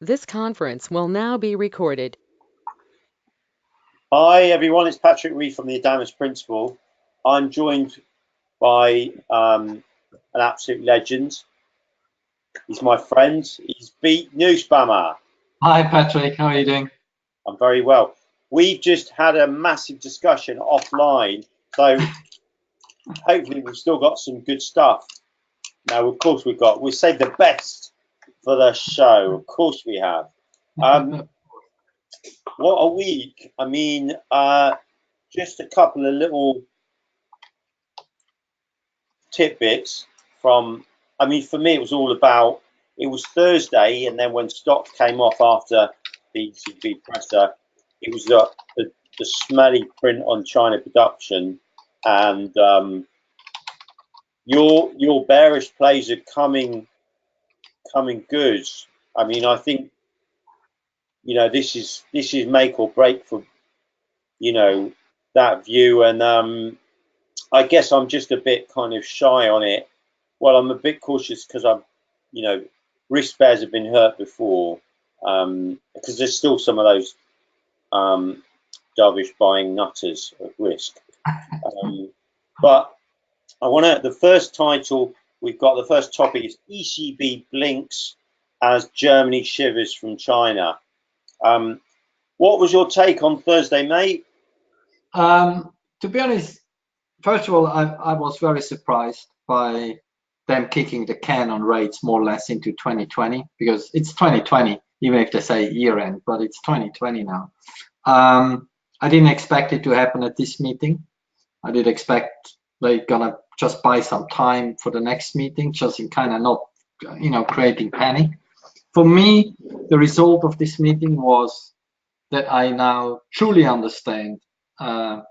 This conference will now be recorded. Hi everyone, it's Patrick Reed from the Adamus Principle. I'm joined by an absolute legend. He's my friend. He's Beat Nussbaumer. Hi Patrick, how are you doing? I'm very well. We've just had a massive discussion offline, so hopefully we've still got some good stuff. Now, of course, we saved the best for the show. Of course, we have. What a week! I mean, just a couple of little tidbits from. I mean, for me, it was all about. It was Thursday, and then when stocks came off after the ECB presser, it was the smelly print on China production, and your bearish plays are coming good. I mean, I think this is make or break for that view, and I guess I'm just a bit kind of shy on it. Well, I'm a bit cautious because you know, risk bears have been hurt before. Because there's still some of those dovish buying nutters at risk. But I want to. The first title we've got. The first topic is ECB blinks as Germany shivers from China. What was your take on Thursday, mate? To be honest, first of all, I was very surprised by them kicking the can on rates more or less into 2020 because it's 2020, even if they say year end, but it's 2020 now. I didn't expect it to happen at this meeting. I did expect they're gonna just buy some time for the next meeting, just in kind of not, creating panic. For me, the result of this meeting was that I now truly understand how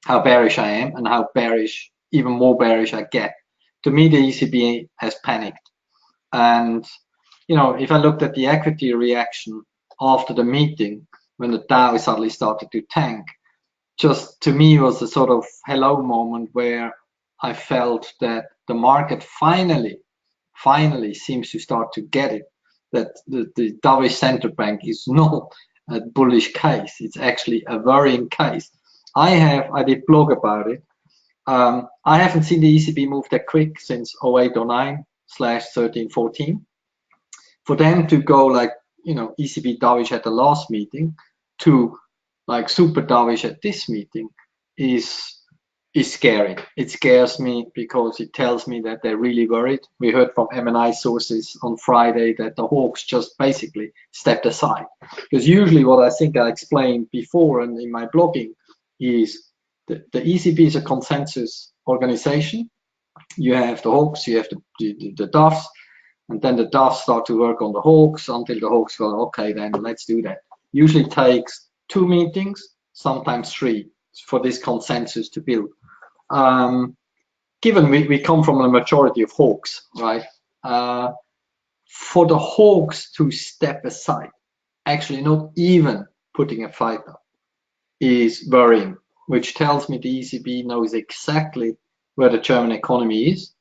bearish I am and how bearish, even more bearish I get. To me, the ECB has panicked. And, if I looked at the equity reaction after the meeting, when the Dow suddenly started to tank, just to me was a sort of hello moment where I felt that the market finally seems to start to get it, that the Dutch central bank is not a bullish case. It's actually a worrying case. I did blog about it. I haven't seen the ECB move that quick since 08, 09 / 13, 14. For them to go like, ECB dovish at the last meeting to like super dovish at this meeting is scary. It scares me because it tells me that they're really worried. We heard from M&I sources on Friday that the hawks just basically stepped aside. Because usually what I think I explained before and in my blogging is the ECB is a consensus organization. You have the hawks, you have the doves, and then the doves start to work on the hawks until the hawks go, okay, then let's do that. Usually takes 2 meetings, sometimes 3, for this consensus to build. Given we come from a majority of hawks, right? For the hawks to step aside, actually not even putting a fight up, is worrying, which tells me the ECB knows exactly where the German economy is.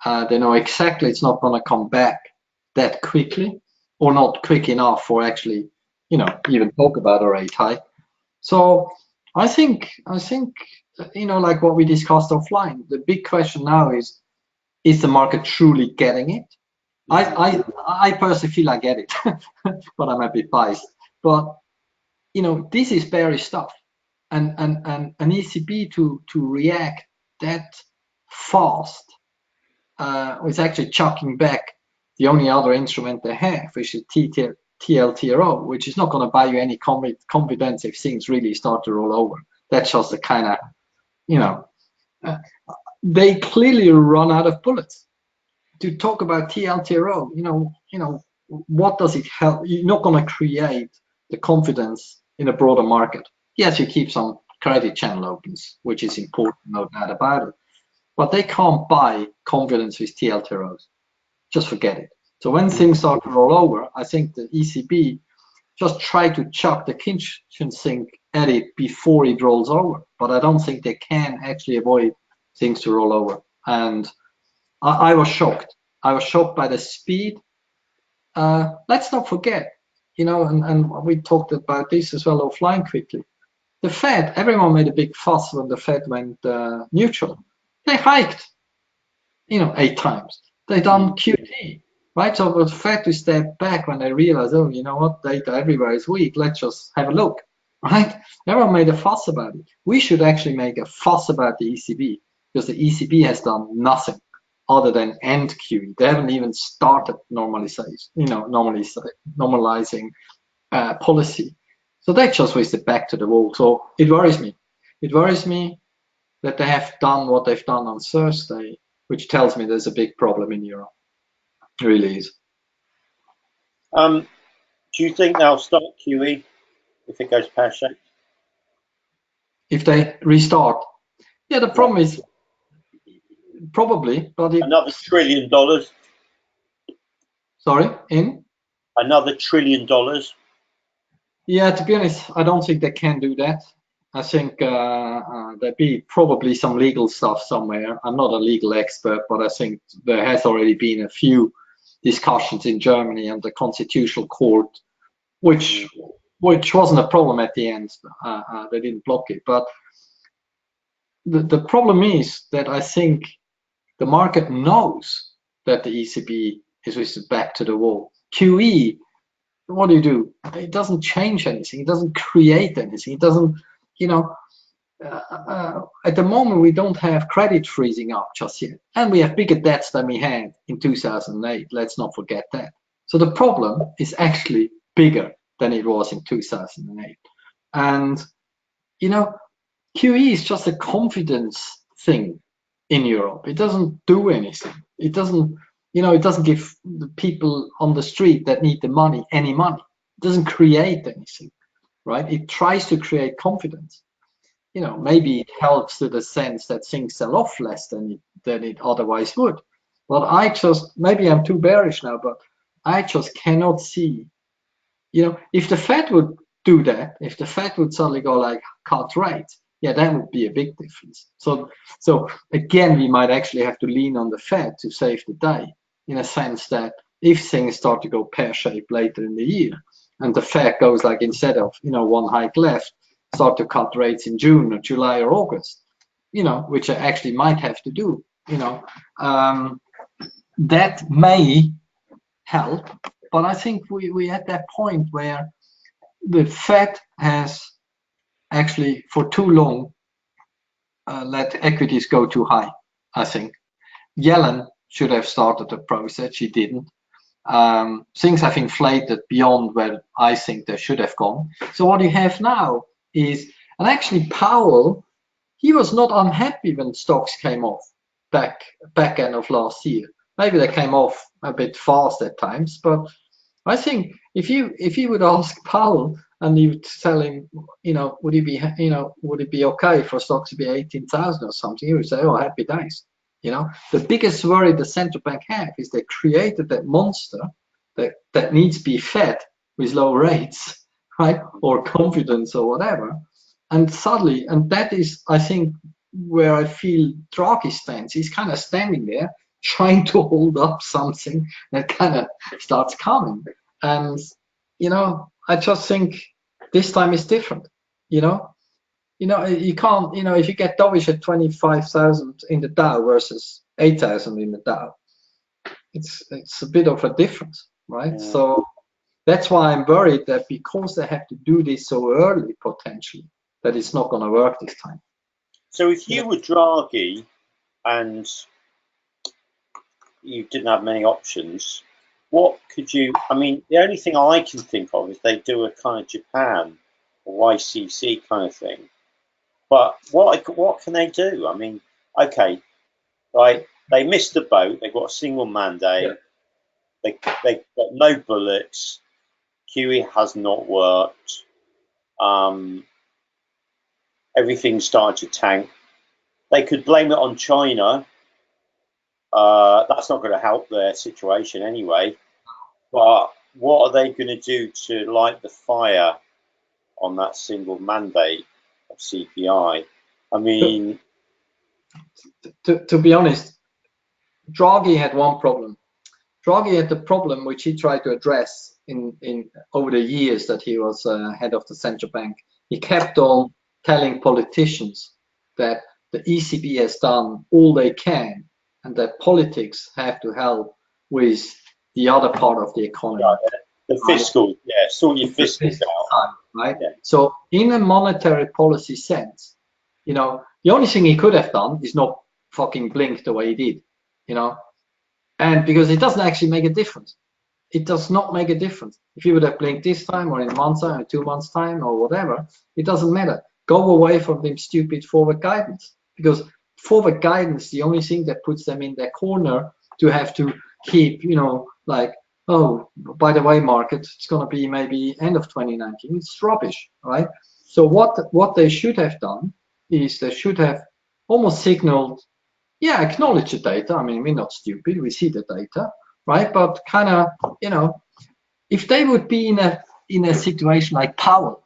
They know exactly it's not going to come back that quickly, or not quick enough for actually, even talk about a rate hike. So I think, like what we discussed offline, the big question now is the market truly getting it? I personally feel I get it, but I'm a bit biased. But this is bearish stuff, and an ECB to react that fast is actually chucking back the only other instrument they have, which is TLTRO, which is not going to buy you any confidence if things really start to roll over. That's just the kind of, they clearly run out of bullets. To talk about TLTRO, what does it help? You're not going to create the confidence in a broader market. Yes, you keep some credit channel opens, which is important, no doubt about it. But they can't buy confidence with TLTROs. Just forget it. So when things start to roll over, I think the ECB just try to chuck the kitchen sink at it before it rolls over. But I don't think they can actually avoid things to roll over. And I was shocked. I was shocked by the speed let's not forget, and we talked about this as well offline quickly. The Fed, everyone made a big fuss when the Fed went neutral. They hiked, 8 times. They done QT, right? So for the Fed to step back when they realize, oh, you know what, data everywhere is weak. Let's just have a look, right? Everyone made a fuss about it. We should actually make a fuss about the ECB because the ECB has done nothing other than end QE. They haven't even started normalizing policy. So they just wasted back to the wall. So it worries me. It worries me that they have done what they've done on Thursday, which tells me there's a big problem in Europe. It really is. Do you think they'll start QE if it goes pear-shaped? If they restart, yeah, the problem is probably, but another $1 trillion. Sorry, in another $1 trillion. Yeah, to be honest, I don't think they can do that. I think there'd be probably some legal stuff somewhere. I'm not a legal expert, but I think there has already been a few discussions in Germany and the Constitutional Court, which wasn't a problem at the end. They didn't block it. But the problem is that I think the market knows that the ECB is with back to the wall. QE, what do? It doesn't change anything. It doesn't create anything. It doesn't, at the moment, we don't have credit freezing up just yet. And we have bigger debts than we had in 2008. Let's not forget that. So the problem is actually bigger than it was in 2008. And, QE is just a confidence thing in Europe. It doesn't do anything. It doesn't, it doesn't give the people on the street that need the money any money. It doesn't create anything, right? It tries to create confidence. Maybe it helps to the sense that things sell off less than it otherwise would. But maybe I'm too bearish now, but I just cannot see, if the Fed would do that, if the Fed would suddenly go like cut rates, yeah, that would be a big difference. So again, we might actually have to lean on the Fed to save the day, in a sense that if things start to go pear-shaped later in the year, and the Fed goes like, instead of one hike left, start to cut rates in June or July or August, which I actually might have to do, that may help. But I think we're at that point where the Fed has actually for too long let equities go too high. I think Yellen should have started the process. She didn't. Things have inflated beyond where I think they should have gone. So what you have now is, and actually Powell, he was not unhappy when stocks came off back end of last year. Maybe they came off a bit fast at times, but I think if you would ask Powell and you would tell him, would it be okay for stocks to be 18,000 or something, he would say, oh, happy days. The biggest worry the central bank have is they created that monster that needs to be fed with low rates, right, or confidence or whatever, and suddenly, and that is, I think, where I feel Draghi stands. He's kind of standing there trying to hold up something that kind of starts coming, and I just think this time is different. You can't, if you get dovish at 25,000 in the Dow versus 8,000 in the Dow, it's a bit of a difference, right? Yeah. So that's why I'm worried that because they have to do this so early, potentially, that it's not going to work this time. So if you were Draghi and you didn't have many options, what could you, the only thing I can think of is they do a kind of Japan or YCC kind of thing. But what can they do? Okay, right, they missed the boat, they've got a single mandate, they got no bullets, QE has not worked, everything's started to tank. They could blame it on China. That's not going to help their situation anyway. But what are they going to do to light the fire on that single mandate of CPI? To be honest, Draghi had one problem. Draghi had the problem which he tried to address in over the years that he was head of the central bank. He kept on telling politicians that the ECB has done all they can and that politics have to help with the other part of the economy. Right, the fiscal, yeah, sort your fiscals out. Right? Yeah. So in a monetary policy sense, you know, the only thing he could have done is not fucking blink the way he did, you know, and because it doesn't actually make a difference. It does not make a difference. If you would have blinked this time or in a month's time or 2 months time or whatever, it doesn't matter. Go away from them stupid forward guidance, because forward guidance, the only thing that puts them in their corner to have to keep, you know, like, oh, by the way, market, it's going to be maybe end of 2019. It's rubbish, right? So what they should have done is they should have almost signaled, yeah, acknowledge the data. I mean, we're not stupid. We see the data, right? But kind of, you know, if they would be in a situation like Powell,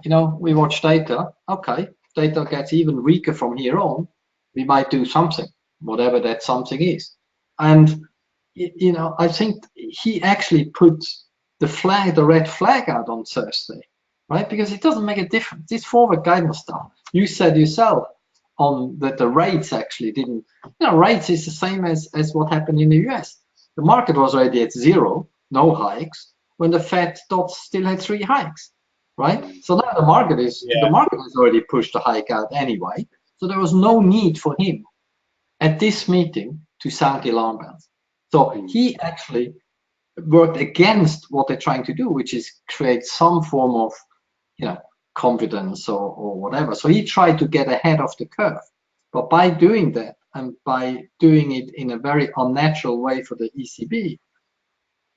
you know, we watch data. Okay, data gets even weaker from here on. We might do something, whatever that something is. And you know, I think he actually put the red flag out on Thursday, right? Because it doesn't make a difference. This forward guidance stuff. You said yourself on that the rates actually didn't. You know, rates is the same as what happened in the US. The market was already at zero, no hikes, when the Fed still had 3 hikes, right? So now the market has already pushed the hike out anyway. So there was no need for him at this meeting to sound the alarm bells. So he actually worked against what they're trying to do, which is create some form of, you know, confidence or whatever. So he tried to get ahead of the curve. But by doing that and by doing it in a very unnatural way for the ECB,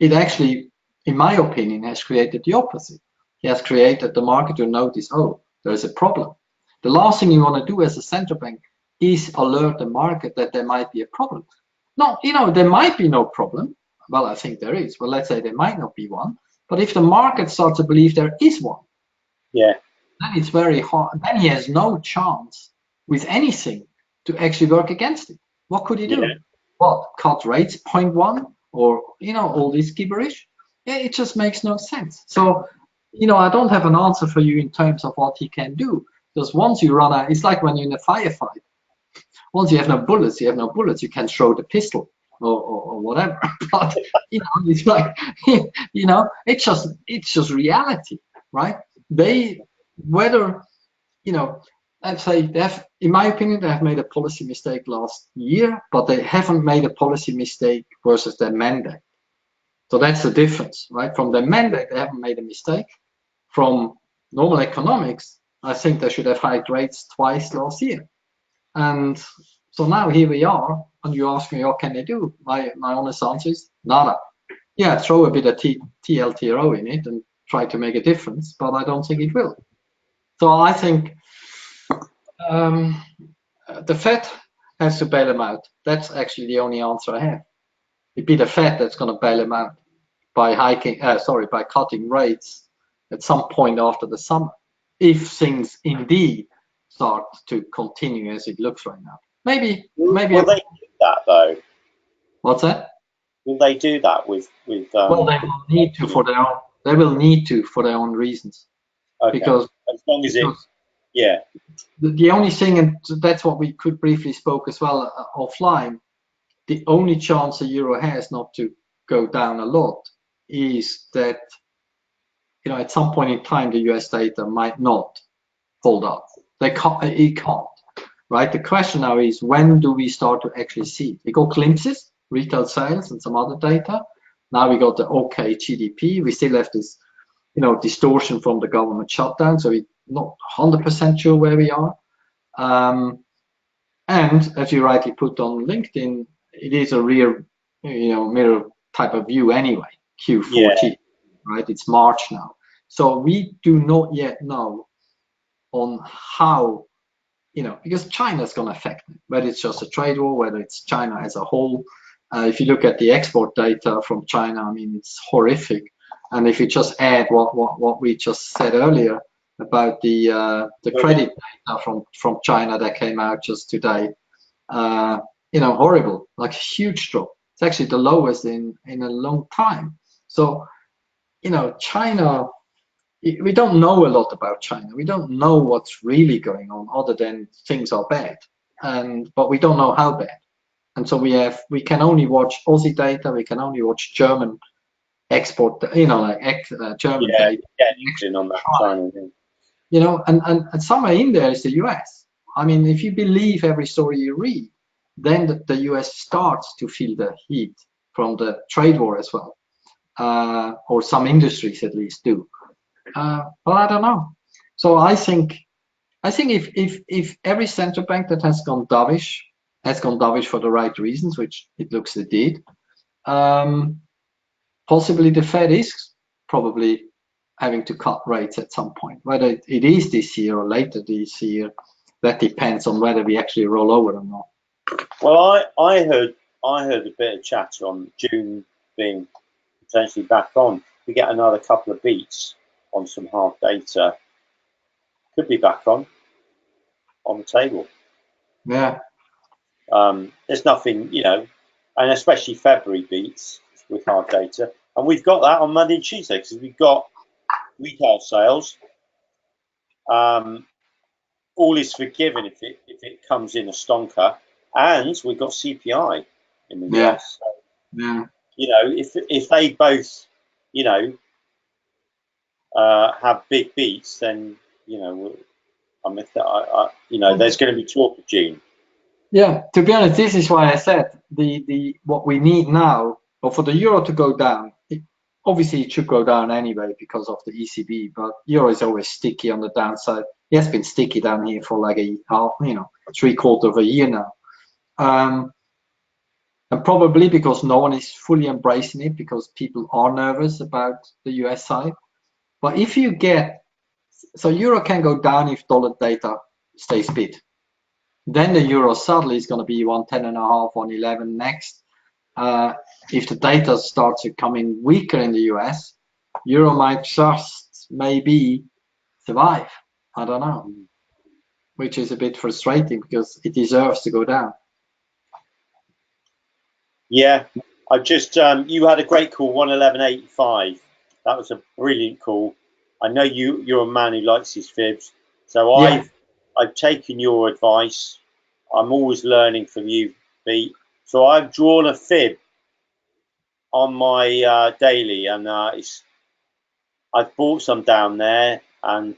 it actually, in my opinion, has created the opposite. He has created the market to notice, oh, there's a problem. The last thing you want to do as a central bank is alert the market that there might be a problem. No, you know, there might be no problem. Well, I think there is. Well, let's say there might not be one. But if the market starts to believe there is one, yeah, then it's very hard. Then he has no chance with anything to actually work against it. What could he do? Yeah. What, cut rates 0.1 or, you know, all this gibberish? Yeah, it just makes no sense. So, you know, I don't have an answer for you in terms of what he can do. Because once you run out, it's like when you're in a firefight. Once you have no bullets, you have no bullets. You can throw the pistol or whatever. But you know, it's like, you know, it's just reality, right? Whether, you know, I'd say they have, in my opinion, they have made a policy mistake last year, but they haven't made a policy mistake versus their mandate. So that's the difference, right? From their mandate, they haven't made a mistake. From normal economics, I think they should have hiked rates twice last year. And so now here we are, and you ask me, what can they do? My honest answer is nada. Yeah, throw a bit of TLTRO in it and try to make a difference, but I don't think it will. So I think the Fed has to bail them out. That's actually the only answer I have. It'd be the Fed that's going to bail them out by by cutting rates at some point after the summer, if things indeed start to continue as it looks right now. Maybe. Will they do that though? What's that? Will they do that with? Well, they will need to for their own. They will need to for their own reasons. Okay. Because as long as it, yeah. The only thing, and that's what we could briefly spoke as well offline. The only chance the euro has not to go down a lot is that, you know, at some point in time the US data might not hold up. It can't, right? The question now is, when do we start to actually see it? We got glimpses, retail sales and some other data. Now we got the okay GDP. We still have this, you know, distortion from the government shutdown, so we're not 100% sure where we are. And as you rightly put on LinkedIn, it is a real, you know, mirror type of view anyway. Q4T, right? It's March now, so we do not yet know on how, you know, because China's going to affect it, whether it's just a trade war, whether it's China as a whole. If you look at the export data from China, I mean, it's horrific. And if you just add what we just said earlier about the credit data from China that came out just today, you know, horrible, like a huge drop. It's actually the lowest in a long time. So, China, we don't know a lot about China. We don't know what's really going on other than things are bad, but we don't know how bad. And so we can only watch Aussie data. We can only watch German export, German Yeah, data. in on that China thing. And somewhere in there is the US. I mean, if you believe every story you read, then the US starts to feel the heat from the trade war as well, or some industries at least do. Well, I don't know. So I think if every central bank that has gone dovish for the right reasons, which it looks it did, possibly the Fed is probably having to cut rates at some point. Whether it is this year or later this year, that depends on whether we actually roll over or not. Well, I heard a bit of chatter on June being potentially back on. We get another couple of beats on some hard data. Could be back on the table. Yeah. There's nothing, and especially February beats with hard data. And we've got that on Monday and Tuesday because we've got retail sales. All is forgiven if it comes in a stonker, and we've got CPI in the US. So, Yeah. if they both, have big beats, then there's going to be talk of June. Yeah. To be honest, this is why I said the what we need now, or for the euro to go down. Obviously, it should go down anyway because of the ECB, but euro is always sticky on the downside. It has been sticky down here for like a half, 3/4 of a year now. And probably because no one is fully embracing it because people are nervous about the US side. But if you so euro can go down if dollar data stays bid. Then the euro suddenly is going to be 110.5, 111 next. If the data starts to come in weaker in the US, euro might just maybe survive. I don't know, which is a bit frustrating because it deserves to go down. Yeah, I just you had a great call, 111.85. That was a brilliant call. I know you're a man who likes his fibs, so Yeah. I've taken your advice. I'm always learning from you, Pete. So I've drawn a fib on my daily, and I've bought some down there, and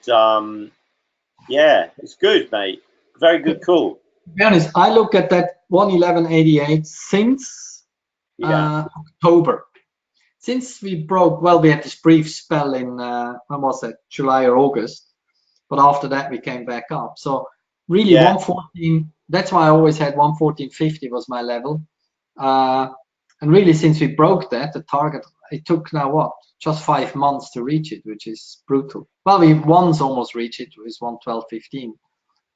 yeah, it's good, mate. Very good call. To be honest, I look at that 111.88 since October. Since we broke, well, we had this brief spell in, when was that, July or August, but after that we came back up. So really 114, that's why I always had 114.50 was my level. And really since we broke that, the target, it took now what, just 5 months to reach it, which is brutal. Well, we once almost reached it with 112.15.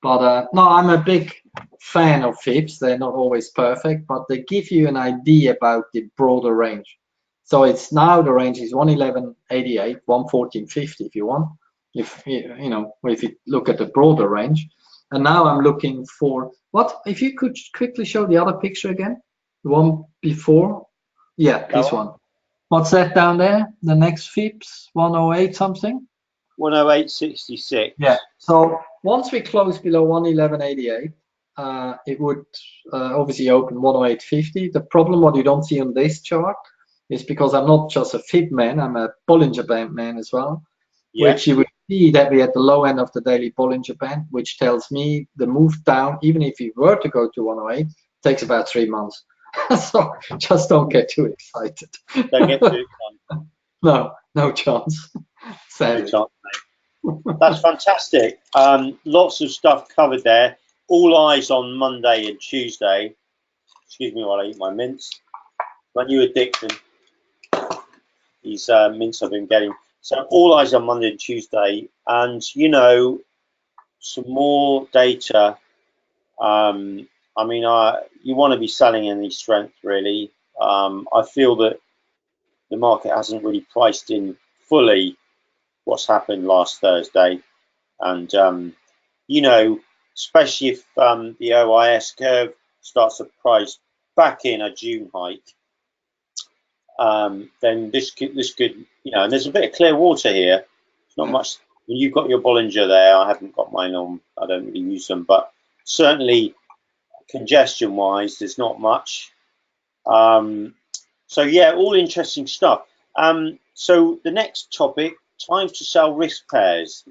But no, I'm a big fan of fibs. They're not always perfect, but they give you an idea about the broader range. So it's now the range is 111.88, 114.50 if you want. If if you look at the broader range, and now I'm looking for what? If you could quickly show the other picture again, the one before. Yeah, this one. What's that down there? The next fibs 108 something. 108.66. Yeah. So once we close below 111.88, it would obviously open 108.50. The problem, what you don't see on this chart, is because I'm not just a fib man, I'm a Bollinger Band man as well, which you would see that we're at the low end of the daily Bollinger Band, which tells me the move down, even if you were to go to 108, takes about 3 months. So just don't get too excited. Don't get too excited. No chance. Sadly. No chance, mate. That's fantastic. Lots of stuff covered there. All eyes on Monday and Tuesday. Excuse me while I eat my mints. My new addiction. These mints I've been getting. So all eyes on Monday and Tuesday, and some more data. I mean, you want to be selling any strength really. I feel that the market hasn't really priced in fully what's happened last Thursday, and especially if the OIS curve starts to price back in a June hike, then this could, and there's a bit of clear water here. It's not much. You've got your Bollinger there. I haven't got mine on. I don't really use them, but certainly congestion-wise, there's not much. So yeah, all interesting stuff. So the next topic, times to sell risk pairs.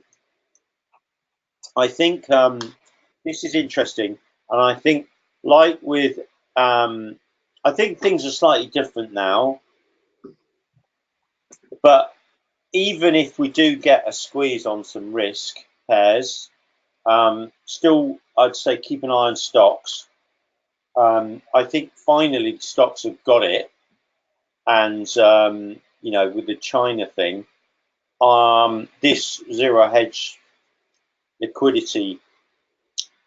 I think this is interesting, and I think like with, I think things are slightly different now. But even if we do get a squeeze on some risk pairs, still I'd say keep an eye on stocks. I think finally stocks have got it, and with the China thing, this zero hedge liquidity,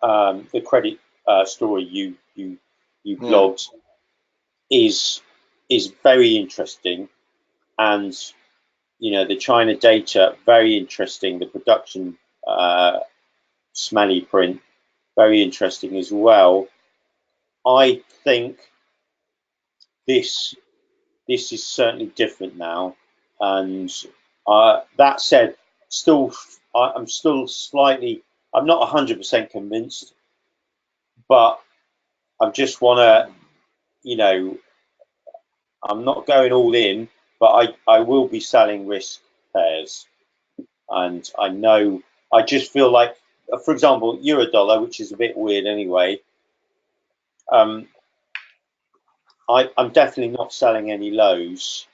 the credit story you blogged is very interesting, and the China data very interesting. The production smelly print very interesting as well. I think this is certainly different now, and that said, I'm still slightly, I'm not 100% convinced, but I just want to, I'm not going all in, but I will be selling risk pairs, and I just feel like, for example, euro dollar, which is a bit weird anyway. I'm definitely not selling any lows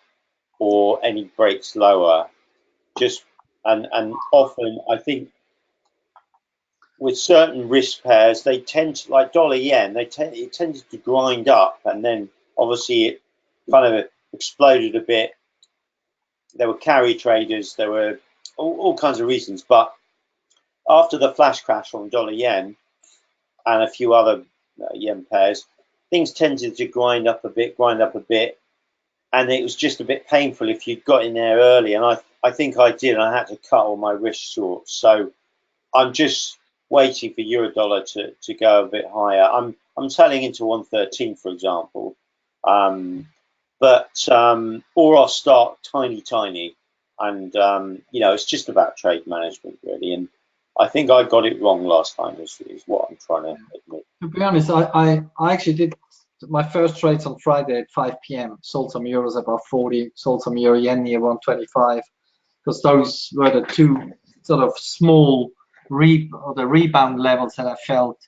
or any breaks lower. Just and often I think with certain risk pairs they tend to, like dollar yen, it tended to grind up, and then obviously it kind of exploded a bit. There were carry traders, there were all kinds of reasons, but after the flash crash on dollar yen and a few other yen pairs, things tended to grind up a bit, and it was just a bit painful if you'd got in there early, and I think I did, and I had to cut all my risk short. So I'm just waiting for euro dollar to go a bit higher. I'm selling into 113, for example, but or I'll start tiny, and it's just about trade management really. And I think I got it wrong last time. Is what I'm trying to admit. To be honest, I actually did my first trades on Friday at 5 p.m. Sold some euros above 40, sold some euro yen near 125, because those were the two sort of small the rebound levels that I felt.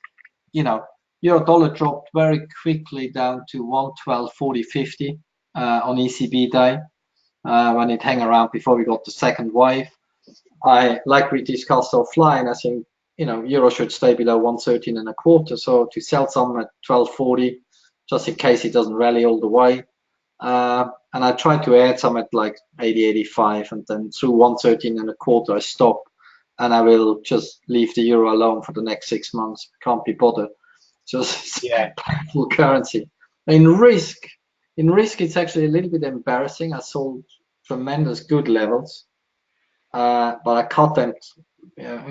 Euro dollar dropped very quickly down to 112.40.50 on ECB day when it hung around before we got the second wave. Like we discussed offline, I think euro should stay below 113 and a quarter. So to sell some at 12.40, just in case it doesn't rally all the way. And I tried to add some at like 80.85, and then through 113 and a quarter I stop, and I will just leave the euro alone for the next 6 months. Can't be bothered. Just painful currency. In risk, it's actually a little bit embarrassing. I sold tremendous good levels, but I cut them,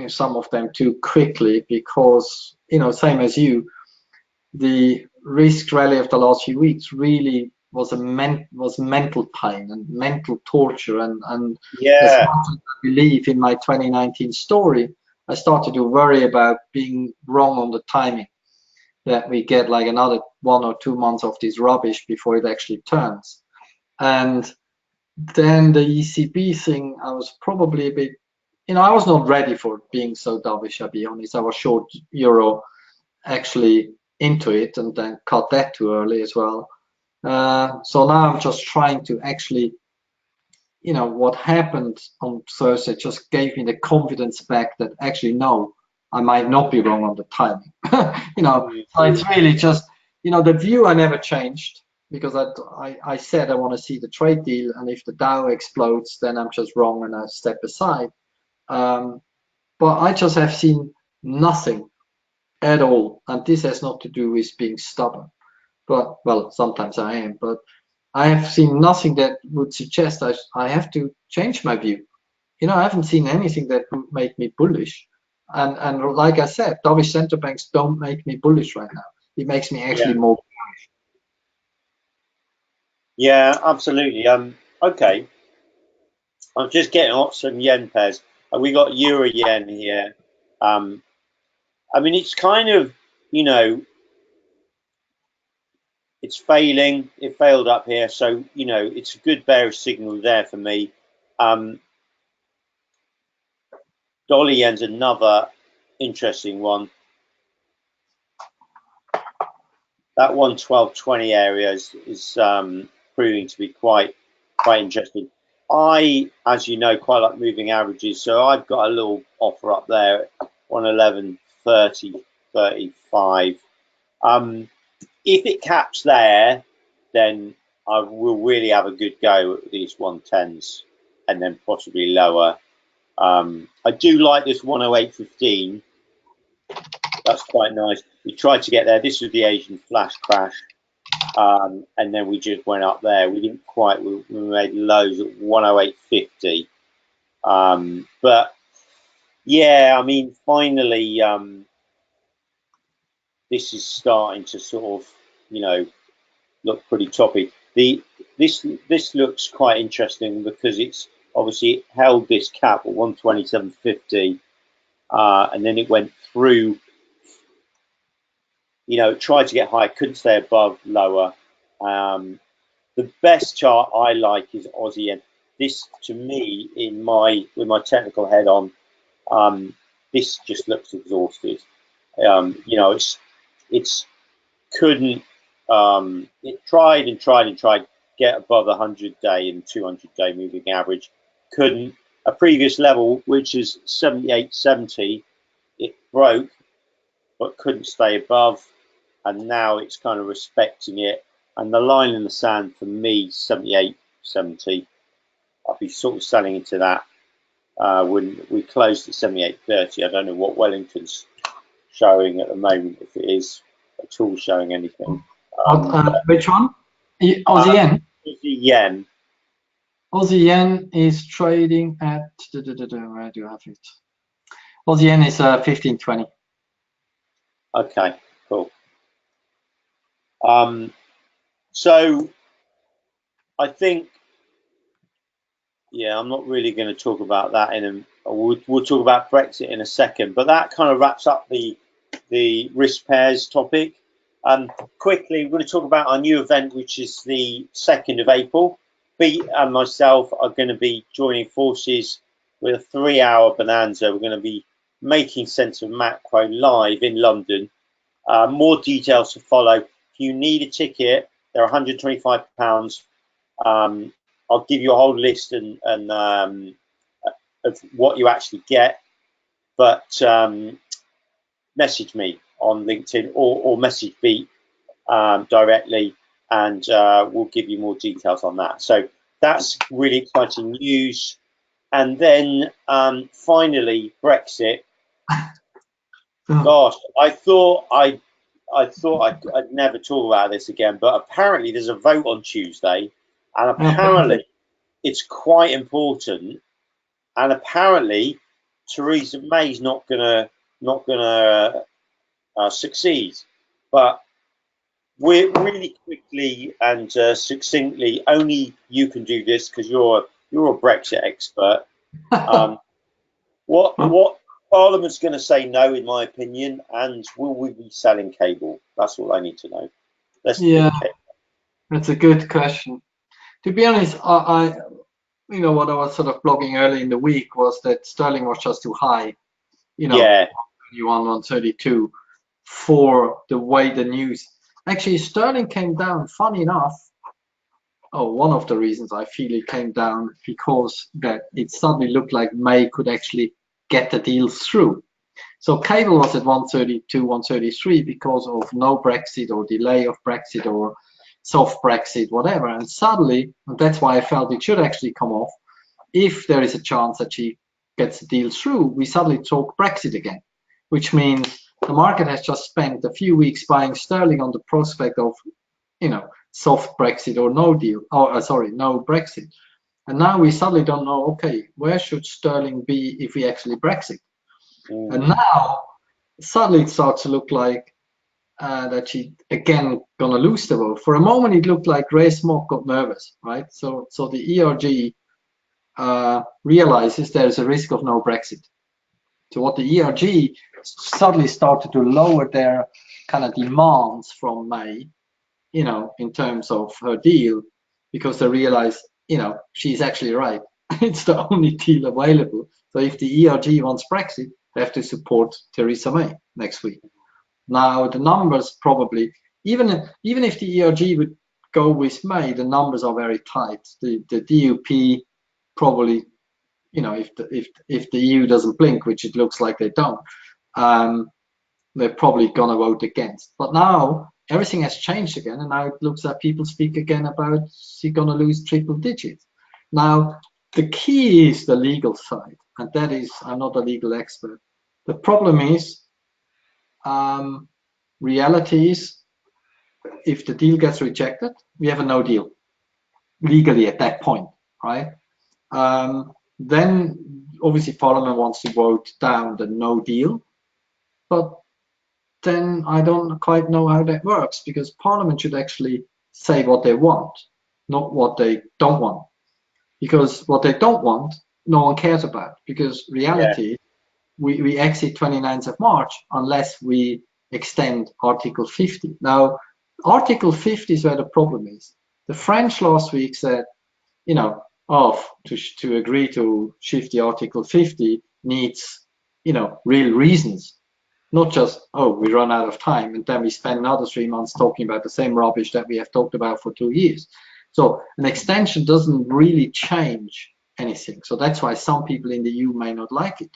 some of them too quickly, because same as you, the risk rally of the last few weeks really was mental pain and mental torture, and as much as I believe in my 2019 story, I started to worry about being wrong on the timing, that we get like another 1 or 2 months of this rubbish before it actually turns. And then the ECB thing, I was probably a bit, I was not ready for being so dovish, I'll be honest. I was short euro actually into it, and then cut that too early as well. So now I'm just trying to actually, what happened on Thursday just gave me the confidence back that actually, no, I might not be wrong on the timing. So it's really just, the view I never changed, because I said I want to see the trade deal, and if the Dow explodes, then I'm just wrong and I step aside. But I just have seen nothing at all, and this has not to do with being stubborn. But, well, sometimes I am, but I have seen nothing that would suggest I have to change my view. I haven't seen anything that would make me bullish. And like I said, dovish central banks don't make me bullish right now. It makes me actually more bullish. Yeah, absolutely. Okay. I'm just getting off some yen pairs. We got euro yen here. Um, I mean, it's kind of, you know, it's failing. It failed up here, so you know, it's a good bearish signal there for me. Um, Dollar yen's another interesting one. That 112.20 area is proving to be quite interesting. I, as you know, quite like moving averages, so I've got a little offer up there, 111.30, 35. If it caps there, then I will really have a good go at these 110s and then possibly lower. I do like this 108.15. That's quite nice. We tried to get there. This was the Asian flash crash. And then we just went up there. We didn't quite. We made lows at 108.50. But yeah, I mean, finally, this is starting to sort of, you know, look pretty toppy. This looks quite interesting because it's obviously held this cap at 127.50, and then it went through. You know, tried to get higher, couldn't stay above, lower. The best chart I like is Aussie, and this to me, in my with my technical head on, this just looks exhausted. You know, it's couldn't. It tried and tried and tried get above the 100-day and 200-day moving average, couldn't. A previous level, which is 78.70, it broke, but couldn't stay above, and now it's kind of respecting it. And the line in the sand for me, 78.70. I'll be sort of selling into that when we closed at 78.30. I don't know what Wellington's showing at the moment, if it is at all showing anything. Which one? Aussie yen. Aussie yen. Aussie yen is trading at where do you have it? Aussie yen is 15.20. Okay, cool. So I think, yeah, I'm not really going to talk about that we'll talk about Brexit in a second, but that kind of wraps up the risk pairs topic. Quickly, we're going to talk about our new event, which is the 2nd of April. Beat and myself are going to be joining forces with a 3-hour bonanza. We're going to be making sense of macro live in London. More details to follow. If you need a ticket, they're £125. I'll give you a whole list and of what you actually get, but message me on LinkedIn or message Beat directly, and we'll give you more details on that. So that's really exciting news. And then finally, Brexit. Gosh, I thought I'd never talk about this again, but apparently there's a vote on Tuesday, and apparently it's quite important. And apparently Theresa May's not gonna succeed. But we're really quickly and succinctly, only you can do this because you're a Brexit expert. What Parliament's going to say no, in my opinion, and will we be selling cable? That's all I need to know. Yeah, that's a good question. To be honest, I you know what I was sort of blogging early in the week was that sterling was just too high. You know, Yeah. 131, 132 for the way the news. Actually, sterling came down. Funny enough, one of the reasons I feel it came down because that it suddenly looked like May could actually get the deal through. So cable was at 132, 133 because of no Brexit or delay of Brexit or soft Brexit, whatever. And suddenly, and that's why I felt it should actually come off. If there is a chance that she gets the deal through, we suddenly talk Brexit again, which means the market has just spent a few weeks buying sterling on the prospect of, soft Brexit or no deal, no Brexit. And now we suddenly don't know, okay, where should sterling be if we actually Brexit? And now suddenly it starts to look like that she again gonna lose the vote. For a moment, it looked like Rees-Mogg got nervous, right? So the ERG realizes there's a risk of no Brexit. So what the ERG suddenly started to lower their kind of demands from May, in terms of her deal, because they realized, she's actually right. It's the only deal available. So if the ERG wants Brexit, they have to support Theresa May next week. Now the numbers probably, even if the ERG would go with May, the numbers are very tight. The DUP probably, if the EU doesn't blink, which it looks like they don't, they're probably gonna vote against. But now everything has changed again, and now it looks like people speak again about she's gonna lose triple digits. Now the key is the legal side, and that is, I'm not a legal expert. The problem is, reality is, if the deal gets rejected, we have a no deal legally at that point, right? Then obviously Parliament wants to vote down the no deal, but then I don't quite know how that works, because Parliament should actually say what they want, not what they don't want. Because what they don't want, no one cares about. Because reality, we exit 29th of March unless we extend Article 50. Now, Article 50 is where the problem is. The French last week said, to agree to shift the Article 50 needs, real reasons. Not just, we run out of time and then we spend another 3 months talking about the same rubbish that we have talked about for 2 years. So an extension doesn't really change anything. So that's why some people in the EU may not like it.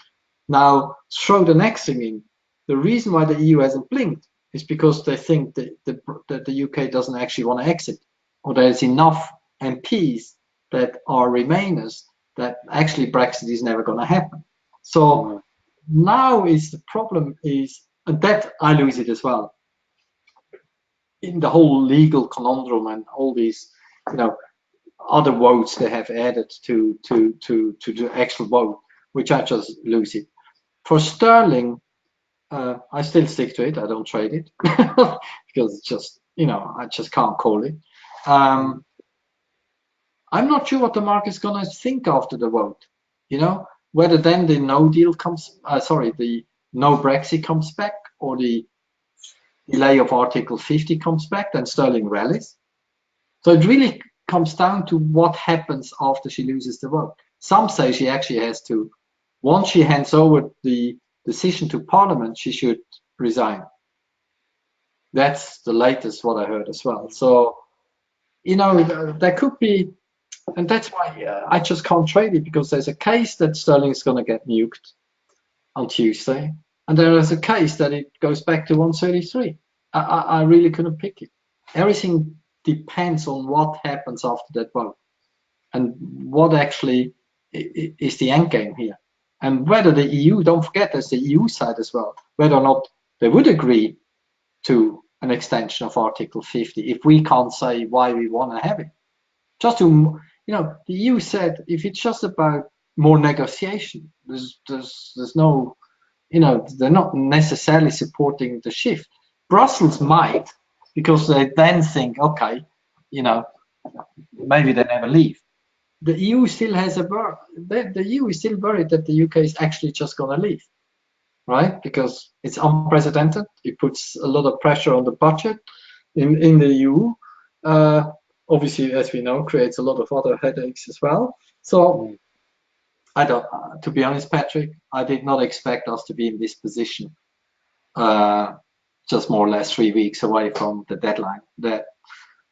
Now, throw the next thing in. The reason why the EU hasn't blinked is because they think that the UK doesn't actually want to exit, or there's enough MPs that are Remainers that actually Brexit is never going to happen. So now is the problem is, and that I lose it as well, in the whole legal conundrum and all these, other votes they have added to the actual vote, which I just lose it. For sterling, I still stick to it. I don't trade it because it's just, I just can't call it. I'm not sure what the market's going to think after the vote. Whether then the no deal comes, the no Brexit comes back, or the delay of Article 50 comes back, then sterling rallies. So it really comes down to what happens after she loses the vote. Some say she actually has to, once she hands over the decision to Parliament, she should resign. That's the latest what I heard as well. So, there could be, and that's why I just can't trade it, because there's a case that sterling is going to get nuked on Tuesday, and there is a case that it goes back to 133. I really couldn't pick it. Everything depends on what happens after that vote, and what actually is the end game here, and whether the EU, don't forget there's the EU side as well, whether or not they would agree to an extension of Article 50 if we can't say why we want to have it. Just to, the EU said if it's just about more negotiation, there's no, they're not necessarily supporting the shift. Brussels might, because they then think, okay, maybe they never leave. The EU still has the EU is still worried that the UK is actually just going to leave, right? Because it's unprecedented. It puts a lot of pressure on the budget in the EU. Obviously, as we know, creates a lot of other headaches as well. So I don't, to be honest, Patrick, I did not expect us to be in this position, just more or less 3 weeks away from the deadline, that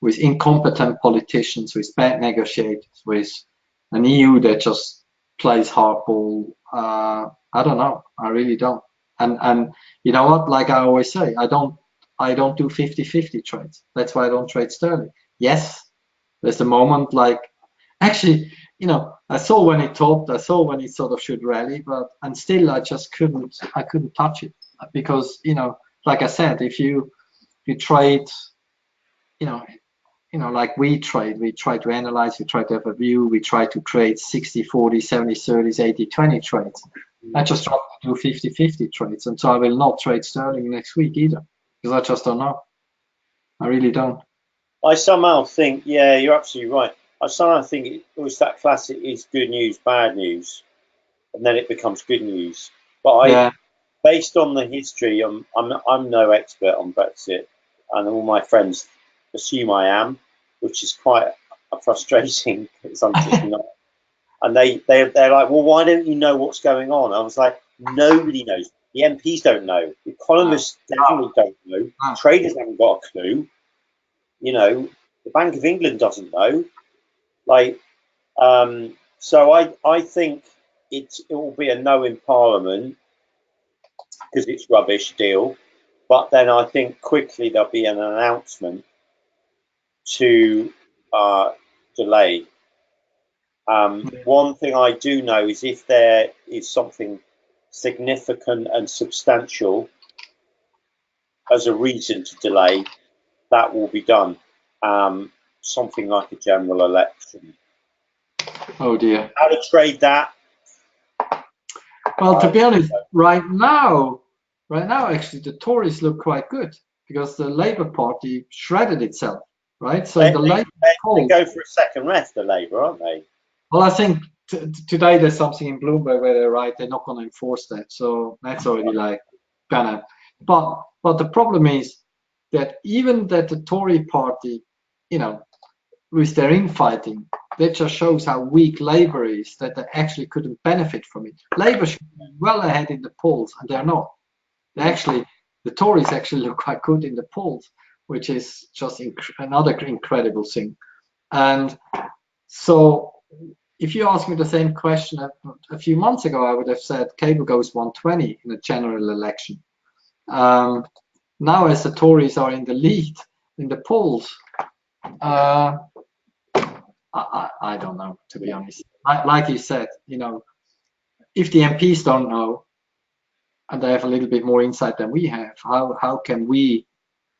with incompetent politicians, with bad negotiators, with an EU that just plays hardball. I don't know. I really don't. And you know what? Like I always say, I don't do 50-50 trades. That's why I don't trade sterling. Yes, there's a moment like, actually, I saw when it topped, I saw when it sort of should rally, and still I just couldn't touch it, because, like I said, if you trade, like we try to analyze, we try to have a view, we try to create 60-40, 70-30s, 80-20 trades. I just try to do 50-50 trades, and so I will not trade sterling next week either. because I just don't know. I really don't. I somehow think, yeah, you're absolutely right. I somehow think it was that classic is good news, bad news, and then it becomes good news. But Yeah, based on the history, I'm no expert on Brexit, and all my friends assume I am, which is quite frustrating because I'm just not. And they're like, well, why don't you know what's going on? I was like, nobody knows. The MPs don't know. The economists definitely don't know. no. Traders haven't got a clue. You know, the Bank of England doesn't know. Like, so I think it will be a no in Parliament because it's rubbish deal. But then I think quickly there'll be an announcement to delay. One thing I do know is if there is something significant and substantial as a reason to delay, that will be done. Something like a general election. Oh dear. How to trade that? Well, to be honest, right now, actually, the Tories look quite good because the Labour Party shredded itself, right? So in the Labour they polls, go for a second rest, the Labour, aren't they? well, I think today there's something in Bloomberg where they're right, they're not going to enforce that. So that's already like kind of. But the problem is that even that the Tory party, you know, with their infighting, that just shows how weak Labour is, that they actually couldn't benefit from it. Labour should be well ahead in the polls, and they're not. They actually, the Tories actually look quite good in the polls, which is just another incredible thing. And so, if you asked me the same question a few months ago, I would have said Cable goes 120 in a general election. Now, as the Tories are in the lead in the polls, I don't know, to be honest. Like you said, you know, if the MPs don't know and they have a little bit more insight than we have, how can we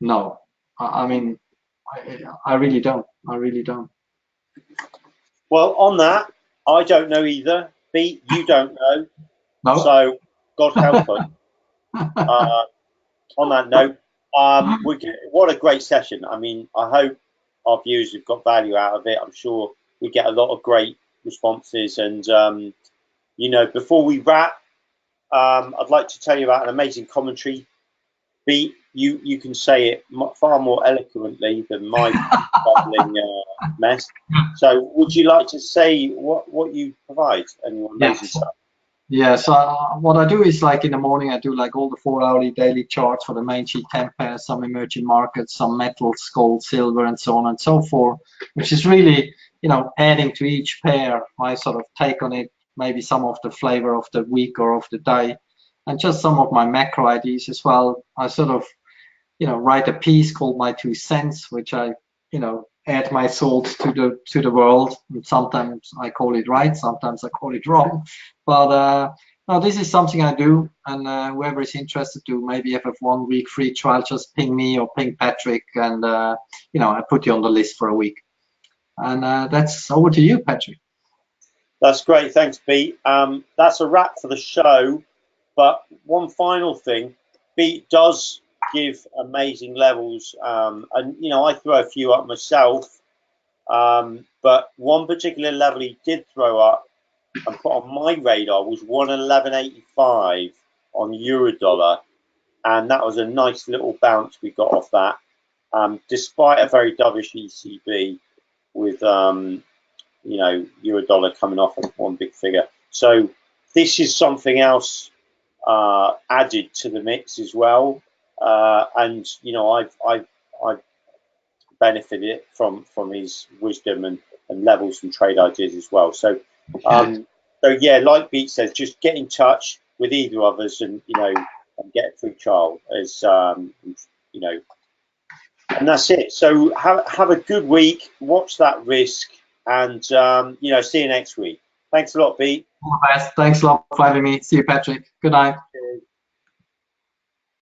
know? I mean, I really don't. I really don't. Well, on that, I don't know either. Beat, you don't know. No. So, God help us. On that note, what a great session. I mean, I hope our viewers have got value out of it. I'm sure we get a lot of great responses. And, you know, before we wrap, I'd like to tell you about an amazing commentary. Beat, you can say it far more eloquently than my bubbling mess. So, would you like to say what you provide and your amazing stuff? Yeah, so what I do is like in the morning, I do like all the 4-hourly daily charts for the main sheet 10 pairs, some emerging markets, some metals, gold, silver, and so on and so forth, which is really, you know, adding to each pair my sort of take on it, maybe some of the flavor of the week or of the day, and just some of my macro ideas as well. I sort of, you know, write a piece called My 2 Cents, which I, you know, add my salt to the world. And sometimes I call it right, sometimes I call it wrong. But no, this is something I do, and whoever is interested to maybe have a 1 week free trial, just ping me or ping Patrick, and you know, I put you on the list for a week. And that's over to you, Patrick. That's great, thanks, Beat. That's a wrap for the show. But one final thing, Beat does give amazing levels, and you know I throw a few up myself. But one particular level he did throw up and put on my radar was 111.85 on Eurodollar, and that was a nice little bounce we got off that, despite a very dovish ECB with you know Eurodollar coming off of one big figure. So this is something else added to the mix as well, and you know I've benefited from his wisdom and levels and trade ideas as well. So so yeah, like Beat says, just get in touch with either of us, and you know, and get a free trial as you know, and that's it. So have a good week. Watch that risk, and you know, see you next week. Thanks a lot, Beat. All the best. Thanks a lot for having me. See you, Patrick. Good night. Cheers.